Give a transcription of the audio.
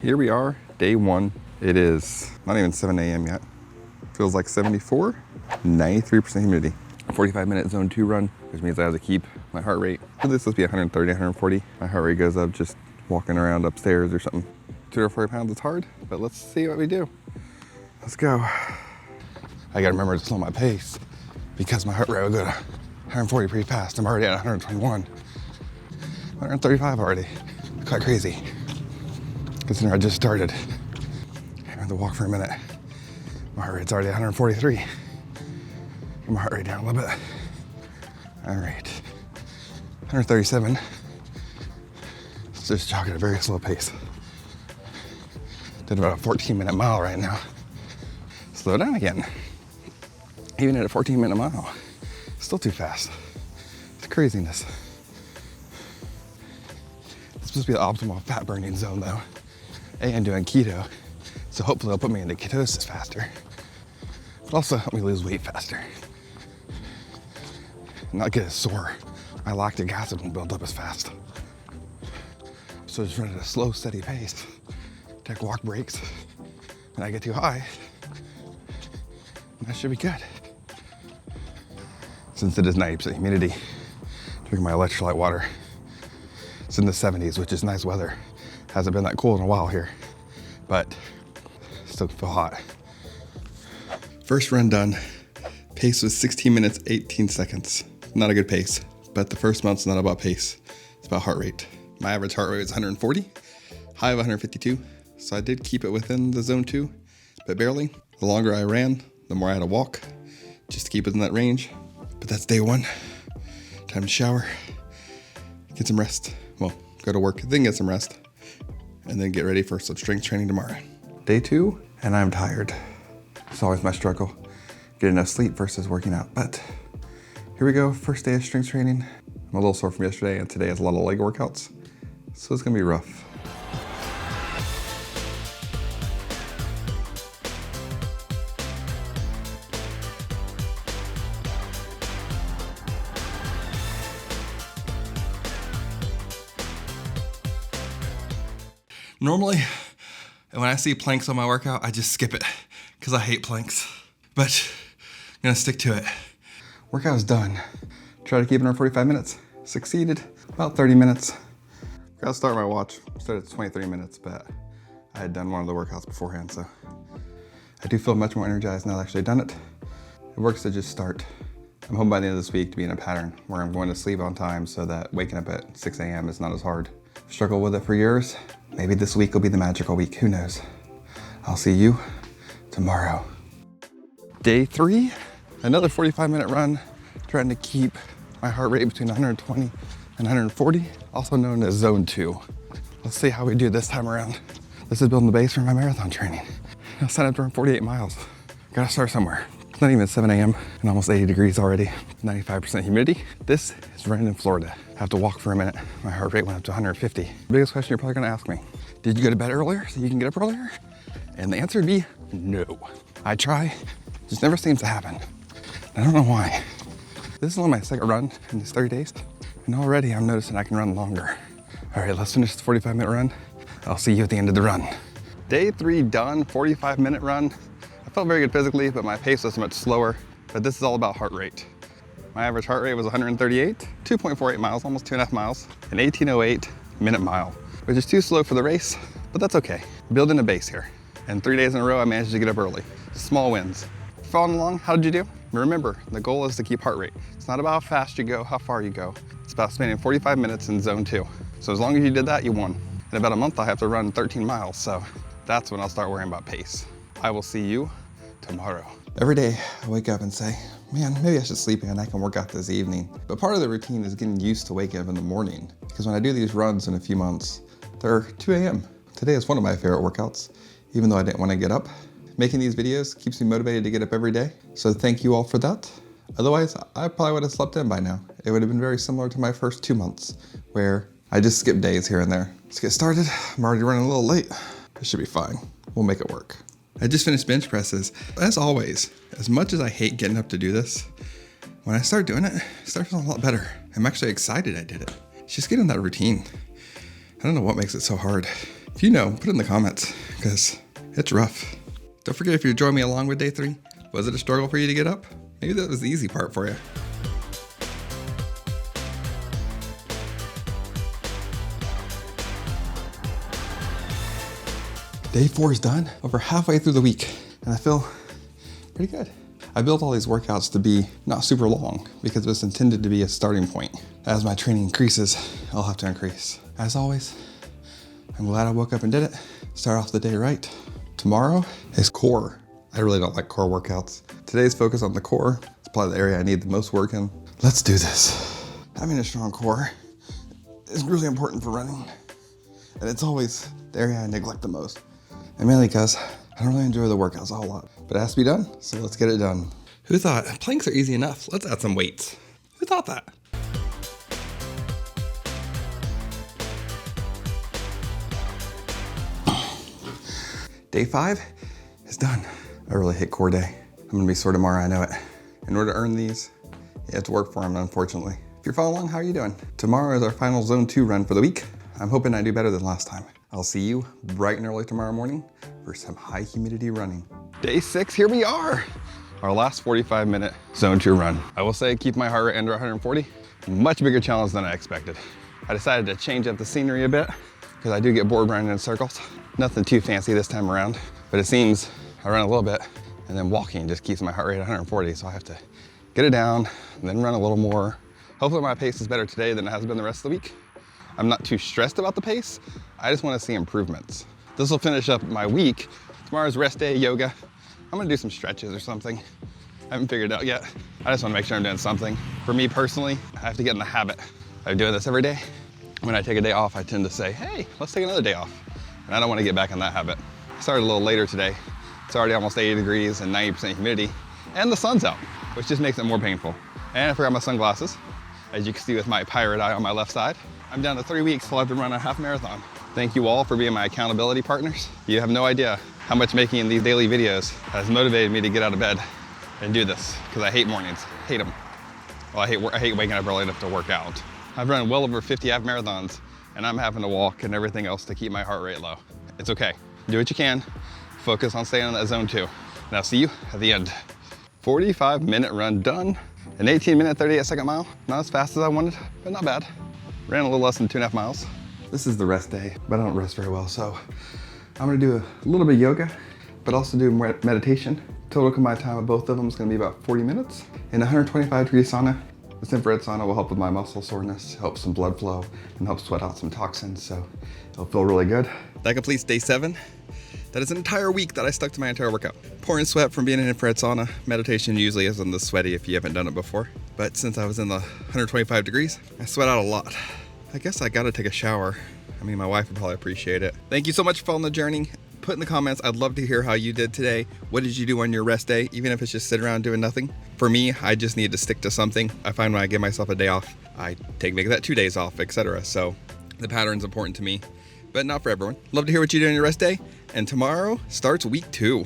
Here we are, day one. It is not even 7 a.m. yet. Feels like 74, 93% humidity. 45-minute zone 2 run, which means I have to keep my heart rate. This is supposed to be 130, 140. My heart rate goes up just walking around upstairs or something. 240 pounds is hard, but let's see what we do. Let's go. I gotta remember to slow my pace because my heart rate will go to 140 pretty fast. I'm already at 121, 135 already. Quite crazy. Considering I just started. I had to walk for a minute. My heart rate's already 143. Get my heart rate down a little bit. All right, 137. It's just jogging at a very slow pace. Did about a 14-minute mile right now. Slow down again. Even at a 14-minute mile, still too fast. It's craziness. It's supposed to be the optimal fat burning zone though. I'm doing keto, so hopefully it'll put me into ketosis faster, but also help me lose weight faster. Not get as sore. My lactic acid won't build up as fast. So just run at a slow, steady pace. Take walk breaks. When I get too high, that should be good. Since it is 90% humidity, drinking my electrolyte water. It's in the 70s, which is nice weather. Hasn't been that cool in a while here, but still feel hot. First run done. Pace was 16 minutes, 18 seconds. Not a good pace, but the first month's not about pace. It's about heart rate. My average heart rate was 140, high of 152. So I did keep it within the zone 2, but barely. The longer I ran, the more I had to walk just to keep it in that range. But that's day one. Time to shower, get some rest. Well, go to work, then get some rest, and then get ready for some strength training tomorrow. Day 2, and I'm tired. It's always my struggle, get enough sleep versus working out. But here we go, first day of strength training. I'm a little sore from yesterday, and today has a lot of leg workouts, so it's gonna be rough. Normally, when I see planks on my workout, I just skip it because I hate planks, but I'm gonna stick to it. Workout is done. Try to keep it under 45 minutes. Succeeded, about 30 minutes. Gotta start my watch. Started at 23 minutes, but I had done one of the workouts beforehand, so I do feel much more energized now that I've actually done it. It works to just start. I'm hoping by the end of this week to be in a pattern where I'm going to sleep on time so that waking up at 6 a.m. is not as hard. Struggled with it for years. Maybe this week will be the magical week, who knows? I'll see you tomorrow. Day 3, another 45-minute run, trying to keep my heart rate between 120 and 140, also known as zone 2. Let's see how we do this time around. This is building the base for my marathon training. I signed up to run 48 miles. Gotta start somewhere. It's not even 7 a.m. and almost 80 degrees already. 95% humidity. This is running in Florida. I have to walk for a minute. My heart rate went up to 150. The biggest question you're probably gonna ask me, did you go to bed earlier so you can get up earlier? And the answer would be no. I try, just never seems to happen. I don't know why. This is only my second run in these 30 days, and already I'm noticing I can run longer. All right, let's finish the 45-minute run. I'll see you at the end of the run. Day 3 done, 45-minute run. I felt very good physically, but my pace was much slower. But this is all about heart rate. My average heart rate was 138, 2.48 miles, almost 2.5 miles, an 18:08 minute mile, which is too slow for the race, but that's okay. Building a base here. And 3 days in a row, I managed to get up early. Small wins. Following along, how did you do? Remember, the goal is to keep heart rate. It's not about how fast you go, how far you go. It's about spending 45 minutes in zone 2. So as long as you did that, you won. In about a month, I have to run 13 miles, so that's when I'll start worrying about pace. I will see you tomorrow. Every day, I wake up and say, man, maybe I should sleep in, I can work out this evening. But part of the routine is getting used to waking up in the morning. Because when I do these runs in a few months, they're 2 a.m. Today is one of my favorite workouts, even though I didn't want to get up. Making these videos keeps me motivated to get up every day. So thank you all for that. Otherwise, I probably would have slept in by now. It would have been very similar to my first 2 months, where I just skipped days here and there. Let's get started. I'm already running a little late. It should be fine. We'll make it work. I just finished bench presses. As always, as much as I hate getting up to do this, when I start doing it, it starts feeling a lot better. I'm actually excited I did it. It's just getting that routine. I don't know what makes it so hard. If you know, put it in the comments, because it's rough. Don't forget, if you join me along with day 3, was it a struggle for you to get up? Maybe that was the easy part for you. Day 4 is done, over halfway through the week, and I feel pretty good. I built all these workouts to be not super long because it was intended to be a starting point. As my training increases, I'll have to increase. As always, I'm glad I woke up and did it. Start off the day right. Tomorrow is core. I really don't like core workouts. Today's focus on the core. It's probably the area I need the most work in. Let's do this. Having a strong core is really important for running. And it's always the area I neglect the most. And mainly because I don't really enjoy the workouts a whole lot. But it has to be done, so let's get it done. Who thought planks are easy enough? Let's add some weights. Who thought that? Day 5 is done. I really hate core day. I'm gonna be sore tomorrow, I know it. In order to earn these, you have to work for them, unfortunately. If you're following along, how are you doing? Tomorrow is our final zone 2 run for the week. I'm hoping I do better than last time. I'll see you bright and early tomorrow morning for some high humidity running. Day 6, here we are. Our last 45-minute zone 2 run. I will say, keep my heart rate under 140. Much bigger challenge than I expected. I decided to change up the scenery a bit because I do get bored running in circles. Nothing too fancy this time around, but it seems I run a little bit and then walking just keeps my heart rate at 140. So I have to get it down and then run a little more. Hopefully my pace is better today than it has been the rest of the week. I'm not too stressed about the pace. I just want to see improvements. This will finish up my week. Tomorrow's rest day, yoga. I'm gonna do some stretches or something. I haven't figured it out yet. I just wanna make sure I'm doing something. For me personally, I have to get in the habit of doing this every day. When I take a day off, I tend to say, hey, let's take another day off. And I don't wanna get back in that habit. I started a little later today. It's already almost 80 degrees and 90% humidity, and the sun's out, which just makes it more painful. And I forgot my sunglasses. As you can see with my pirate eye on my left side, I'm down to 3 weeks till I have to run a half marathon. Thank you all for being my accountability partners. You have no idea how much making these daily videos has motivated me to get out of bed and do this, because I hate mornings, hate them. Well, I hate waking up early enough to work out. I've run well over 50 half marathons, and I'm having to walk and everything else to keep my heart rate low. It's okay, do what you can. Focus on staying in that zone 2. And I'll see you at the end. 45-minute run done. An 18-minute, 38-second mile. Not as fast as I wanted, but not bad. Ran a little less than 2.5 miles. This is the rest day, but I don't rest very well, so I'm gonna do a little bit of yoga, but also do meditation. Total combined time of both of them is gonna be about 40 minutes. In a 125-degree sauna, this infrared sauna will help with my muscle soreness, help some blood flow, and help sweat out some toxins, so it'll feel really good. That completes day 7. That is an entire week that I stuck to my entire workout. Pouring sweat from being in infrared sauna. Meditation usually isn't this sweaty if you haven't done it before. But since I was in the 125 degrees, I sweat out a lot. I guess I gotta take a shower. I mean, my wife would probably appreciate it. Thank you so much for following the journey. Put in the comments, I'd love to hear how you did today. What did you do on your rest day? Even if it's just sitting around doing nothing. For me, I just need to stick to something. I find when I give myself a day off, I make that 2 days off, etc. So the pattern's important to me, but not for everyone. Love to hear what you do on your rest day. And tomorrow starts week 2.